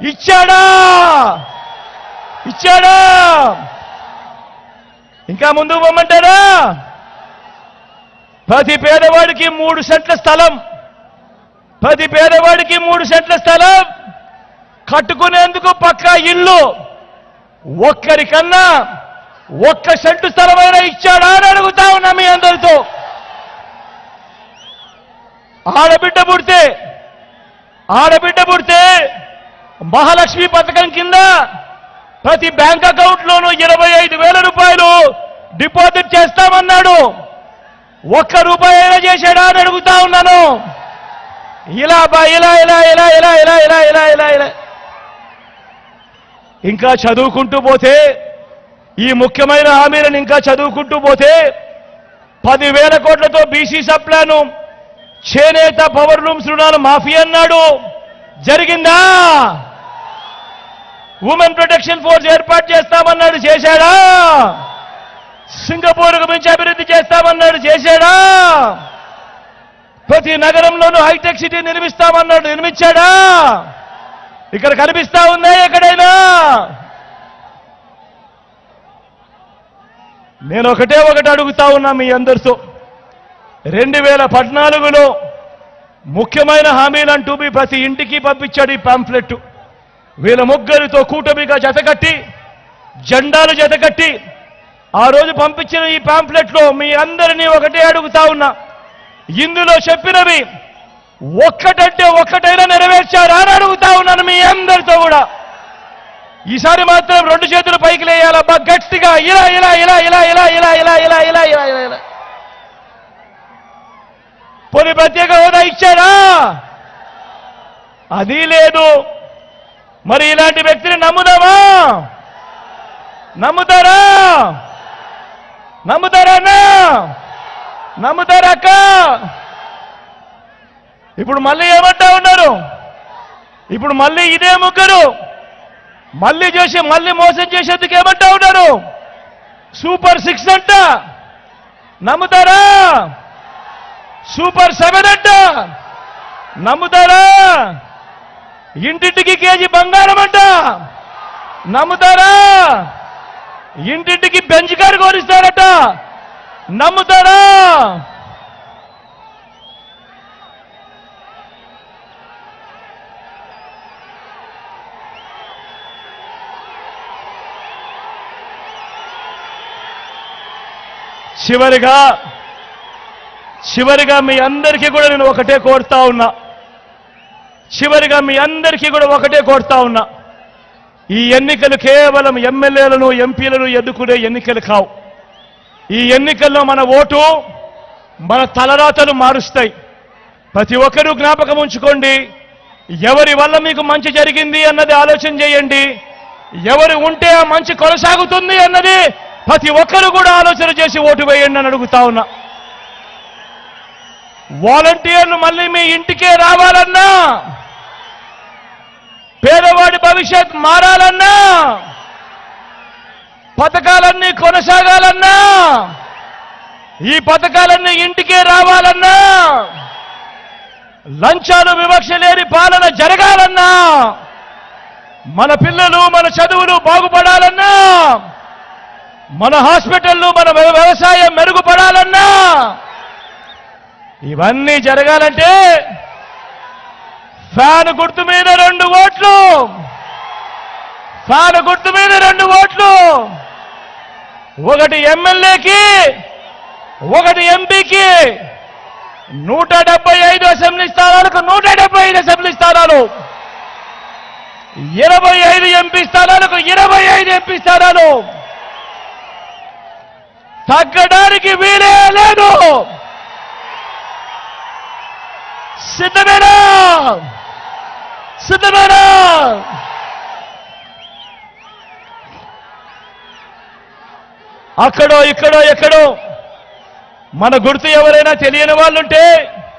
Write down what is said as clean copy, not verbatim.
ఇచ్చాడా? ఇచ్చాడా? ఇంకా ముందుకు పొమ్మంటారా? ప్రతి పేదవాడికి 3 సెంట్ల స్థలం, ప్రతి పేదవాడికి 3 సెంట్ల స్థలం కట్టుకునేందుకు పక్కా ఇల్లు, ఒక్కరికన్నా 1 సెంటు స్థలమైనా ఇచ్చాడా అని అడుగుతా ఉన్నా మీ అందరితో. ఆడబిడ్డ పుడితే మహాలక్ష్మి పథకం కింద ప్రతి బ్యాంక్ అకౌంట్లోనూ 25,000 రూపాయలు డిపాజిట్ చేస్తామన్నాడు. 1 రూపాయి అయినా చేశాడా అని అడుగుతా ఉన్నాను. ఇలా ఇంకా చదువుకుంటూ పోతే, ఈ ముఖ్యమైన హామీలను ఇంకా చదువుకుంటూ పోతే 10,000 కోట్లతో బీసీ సప్లాను, చేనేత పవర్ లూమ్స్ రుణాలు మాఫీ అన్నాడు. జరిగిందా? ఉమెన్ ప్రొటెక్షన్ ఫోర్స్ ఏర్పాటు చేస్తామన్నాడు. చేశాడా? సింగపూర్కు మించి అభివృద్ధి చేస్తామన్నాడు. చేశాడా? ప్రతి నగరంలోనూ హైటెక్ సిటీ నిర్మిస్తామన్నాడు. నిర్మించాడా? ఇక్కడ కనిపిస్తా ఉందా ఎక్కడైనా? నేను ఒకటి అడుగుతా ఉన్నా మీ అందరితో. 2014లో ముఖ్యమైన హామీలంటూ ప్రతి ఇంటికి పంపించాడు ఈ పాంఫ్లెట్. వీళ్ళ ముగ్గురితో కూటమిగా జతకట్టి, జెండాలు జతకట్టి ఆ రోజు పంపించిన ఈ పాంఫ్లెట్లో మీ అందరినీ ఒకటే అడుగుతా ఉన్నా, ఇందులో చెప్పినవి ఒక్కటంటే ఒక్కటైనా నెరవేర్చారా అని అడుగుతా ఉన్నాను మీ అందరితో కూడా. ఈసారి మాత్రం 2 చేతులు పైకి లేయాలబ్బా గట్టిగా. ఇలా పోనీ ప్రత్యేక హోదా ఇచ్చారా? అది లేదు. మరి ఇలాంటి వ్యక్తిని నమ్ముదామా? నమ్ముతారా? నమ్ముతారా? నమ్ముతారక్క? ఇప్పుడు మళ్ళీ ఏమంటా ఉన్నారు? ఇప్పుడు మళ్ళీ ఇదే ముగ్గురు మళ్ళీ మోసం చేసేందుకు ఏమంటా ఉన్నారు? సూపర్ 6 అంట. నమ్ముతారా? సూపర్ 7 అంట. నమ్ముతారా? ఇంటింటికి కేజీ బంగారం అంట. నమ్ముతారా? ఇంటింటికి బెంచ్ కారు కోరిస్తారట. నమ్ముతారా? చివరిగా మీ అందరికీ కూడా నేను ఒకటే కోరుతా ఉన్నా. ఈ ఎన్నికలు కేవలం ఎమ్మెల్యేలను, ఎంపీలను ఎన్నుకునే ఎన్నికలు కావు. ఈ ఎన్నికల్లో మన ఓటు మన తలరాతలు మారుస్తాయి. ప్రతి ఒక్కరూ జ్ఞాపకం ఉంచుకోండి. ఎవరి వల్ల మీకు మంచి జరిగింది అన్నది ఆలోచన చేయండి. ఎవరు ఉంటే ఆ మంచి కొనసాగుతుంది అన్నది ప్రతి ఒక్కరూ కూడా ఆలోచన చేసి ఓటు వేయండి అని అడుగుతా ఉన్నా. వాలంటీర్లు మళ్ళీ మీ ఇంటికే రావాలన్నా, పేదవాడి భవిష్యత్ మారాలన్నా, పథకాలన్నీ కొనసాగాలన్నా, ఈ పథకాలన్నీ ఇంటికే రావాలన్నా, లంచాలు వివక్ష లేని పాలన జరగాలన్నా, మన పిల్లలు మన చదువులు బాగుపడాలన్నా, మన హాస్పిటళ్లు మన వ్యవసాయం మెరుగుపడాలన్నా, ఇవన్నీ జరగాలంటే ఫ్యాన్ గుర్తు మీద 2 ఓట్లు, ఫ్యాన్ గుర్తు మీద 2 ఓట్లు, ఒకటి ఎమ్మెల్యేకి, ఒకటి ఎంపీకి. 175 అసెంబ్లీ స్థానాలకు 175 అసెంబ్లీ స్థానాలు, 25 ఎంపీ స్థానాలకు 25 ఎంపీ స్థానాలు. తగ్గడానికి వీలే లేదు. సిద్ధమేనా? అక్కడో ఇక్కడో ఎక్కడో మన గుర్తు ఎవరైనా తెలియని వాళ్ళుంటే